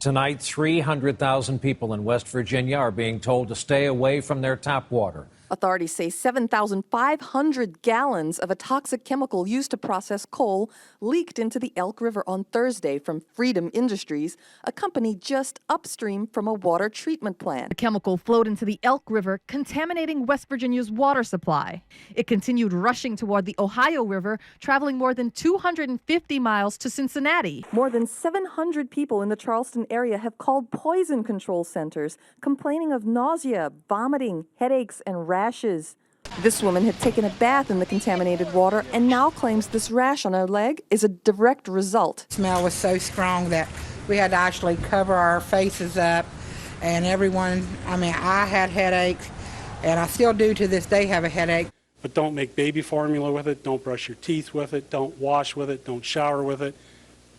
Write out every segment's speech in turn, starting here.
Tonight, 300,000 people in West Virginia are being told to stay away from their tap water. Authorities say 7,500 gallons of a toxic chemical used to process coal leaked into the Elk River on Thursday from Freedom Industries, a company just upstream from a water treatment plant. The chemical flowed into the Elk River, contaminating West Virginia's water supply. It continued rushing toward the Ohio River, traveling more than 250 miles to Cincinnati. More than 700 people in the Charleston area have called poison control centers, complaining of nausea, vomiting, headaches, and rashes. This woman had taken a bath in the contaminated water and now claims this rash on her leg is a direct result. The smell was so strong that we had to actually cover our faces up, and everyone, I had headaches, and I still do to this day have a headache. But don't make baby formula with it, don't brush your teeth with it, don't wash with it, don't shower with it,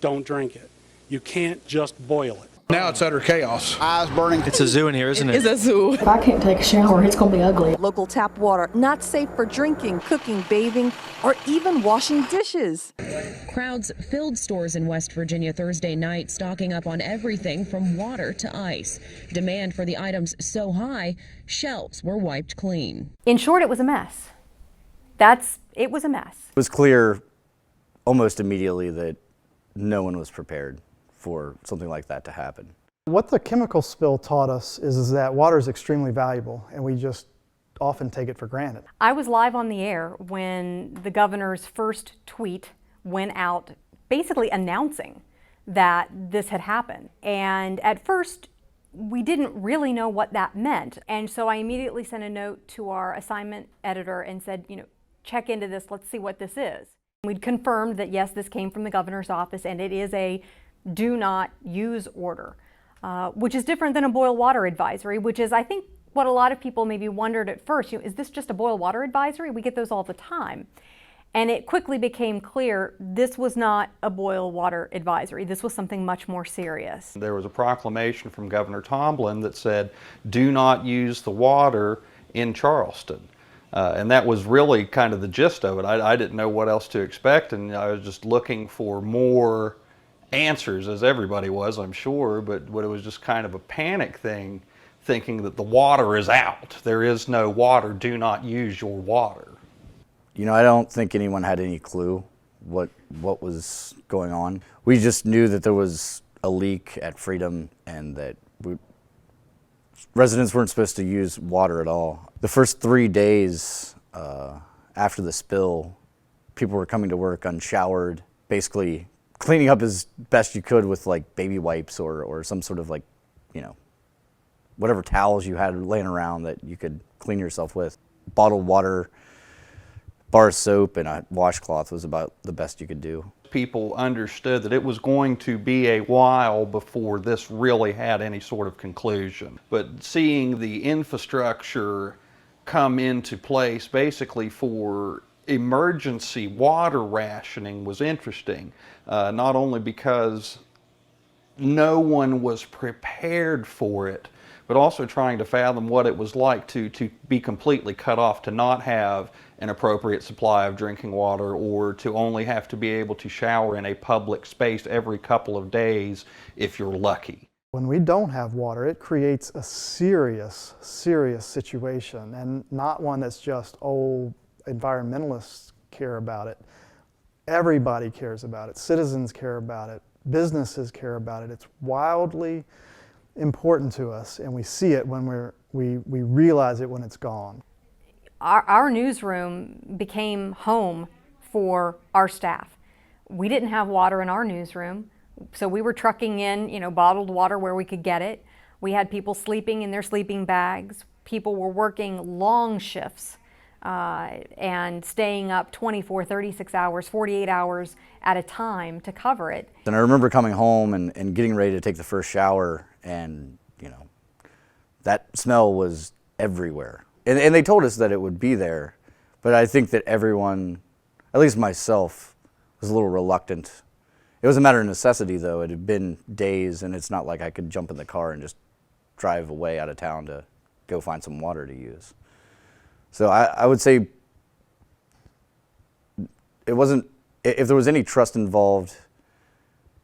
don't drink it. You can't just boil it. Now it's utter chaos. Eyes burning. It's a zoo in here, isn't it? It's a zoo. If I can't take a shower, it's going to be ugly. Local tap water not safe for drinking, cooking, bathing, or even washing dishes. Crowds filled stores in West Virginia Thursday night, stocking up on everything from water to ice. Demand for the items so high, shelves were wiped clean. In short, it was a mess. It was a mess. It was clear almost immediately that no one was prepared for something like that to happen. What the chemical spill taught us is that water is extremely valuable, and we just often take it for granted. I was live on the air when the governor's first tweet went out basically announcing that this had happened. And at first, we didn't really know what that meant. And so I immediately sent a note to our assignment editor and said, check into this, let's see what this is. We'd confirmed that yes, this came from the governor's office and it is a do not use order, which is different than a boil water advisory, which is, I think, what a lot of people maybe wondered at first. Is this just a boil water advisory? We get those all the time. And it quickly became clear this was not a boil water advisory. This was something much more serious. There was a proclamation from Governor Tomblin that said, do not use the water in Charleston. And that was really kind of the gist of it. I didn't know what else to expect, and I was just looking for more answers, as everybody was, I'm sure, but it was just kind of a panic thing, thinking that the water is out. There is no water. Do not use your water. I don't think anyone had any clue what was going on. We just knew that there was a leak at Freedom and that residents weren't supposed to use water at all. The first 3 days after the spill, people were coming to work unshowered, basically cleaning up as best you could with like baby wipes or some sort of whatever towels you had laying around that you could clean yourself with. Bottled water, bar soap, and a washcloth was about the best you could do. People understood that it was going to be a while before this really had any sort of conclusion. But seeing the infrastructure come into place basically for emergency water rationing was interesting, not only because no one was prepared for it, but also trying to fathom what it was like to be completely cut off, to not have an appropriate supply of drinking water, or to only have to be able to shower in a public space every couple of days if you're lucky. When we don't have water, it creates a serious situation, and not one that's just, environmentalists care about it. Everybody cares about it. Citizens care about it. Businesses care about it. It's wildly important to us, and we see it when we realize it when it's gone. Our newsroom became home for our staff. We didn't have water in our newsroom, so we were trucking in, bottled water where we could get it. We had people sleeping in their sleeping bags. People were working long shifts and staying up 24, 36 hours, 48 hours at a time to cover it. And I remember coming home and getting ready to take the first shower, and that smell was everywhere. And they told us that it would be there, but I think that everyone, at least myself, was a little reluctant. It was a matter of necessity, though. It had been days, and it's not like I could jump in the car and just drive away out of town to go find some water to use. So I would say it wasn't, if there was any trust involved,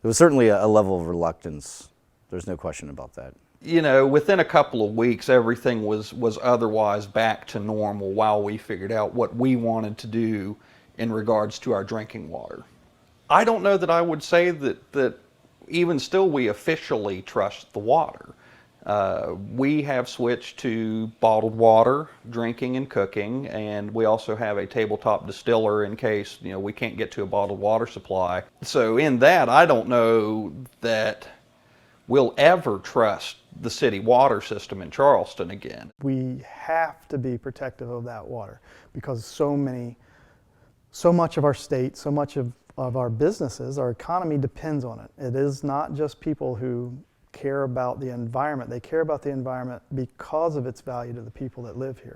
there was certainly a level of reluctance There's no question about that. You know, within a couple of weeks, everything was otherwise back to normal while we figured out what we wanted to do in regards to our drinking water. I don't know that I would say that even still we officially trust the water. We have switched to bottled water, drinking and cooking, and we also have a tabletop distiller in case, you know, we can't get to a bottled water supply. So in that, I don't know that we'll ever trust the city water system in Charleston again. We have to be protective of that water because so much of our state, so much of our businesses, our economy depends on it. It is not just people who care about the environment. They care about the environment because of its value to the people that live here.